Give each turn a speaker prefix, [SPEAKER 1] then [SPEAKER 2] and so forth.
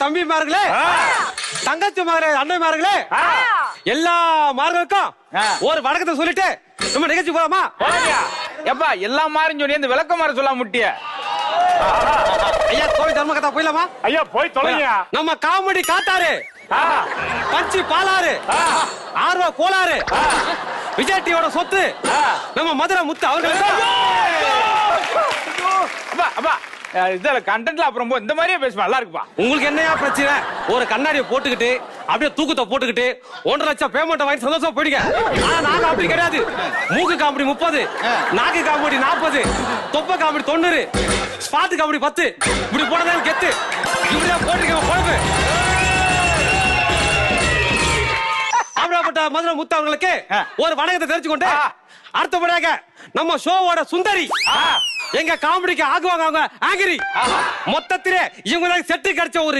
[SPEAKER 1] தம்பிமார்களே, தங்கச்சிமார்களே, அண்ணன்மார்களே, எல்லா மார்களுக்கும் ஒரு வணக்கத்தை சொல்லிட்டு நம்ம நிகழ்ச்சி போலாமா?
[SPEAKER 2] எப்பா எல்லா மாறும் சொல்லி இந்த விளக்க மாற சொல்ல முட்டிய.
[SPEAKER 1] ஐயா கோவில் தர்மகதா போயிடலாமா?
[SPEAKER 3] ஐயா போய் தொலைங்க.
[SPEAKER 1] நம்ம காமெடி காட்டாரு, பஞ்சி பாலாறு, ஆர்வ கோளாறு, விஜய் டிவியோட சொத்து நம்ம மதுரை முத்து அவர்களுக்கு.
[SPEAKER 2] அப்பா அப்பா இதுல கண்டென்ட்ல அப்புறம் இந்த மாதிரியே பேசுவா, நல்லா இருக்குப்பா.
[SPEAKER 1] உங்களுக்கு என்னையா பிரச்சனை? ஒரு கண்ணாடியை போட்டுக்கிட்டு அப்படியே தூக்கத்தை போட்டுக்கிட்டு 1.5 லட்சம் பேமெண்ட் வாங்கி சந்தோஷமா போயிடுங்க. ஆனா நாங்க அப்படி கிடையாது. மூக்கு காமெடி 30, நாக்கு காமெடி 40, தொப்பை காமெடி 90, ஸ்பாட் காமெடி 10, இப்படி போனதான் கெத்து. இப்படிதான் போட்டிருக்கோம் குழம்பு. அப்படிப்பட்ட மதுரை முத்து அவர்களுக்கு ஒரு வணக்கத்தை தெரிஞ்சுக்கொண்டு அடுத்தபடியாக நம்ம ஷோவோட சுந்தரி எங்க காமெடிக்கு ஆகுவாங்க. அவங்க ஆங்கிரி மொத்தத்திலே இவங்க செட்டு கிடைச்ச ஒரு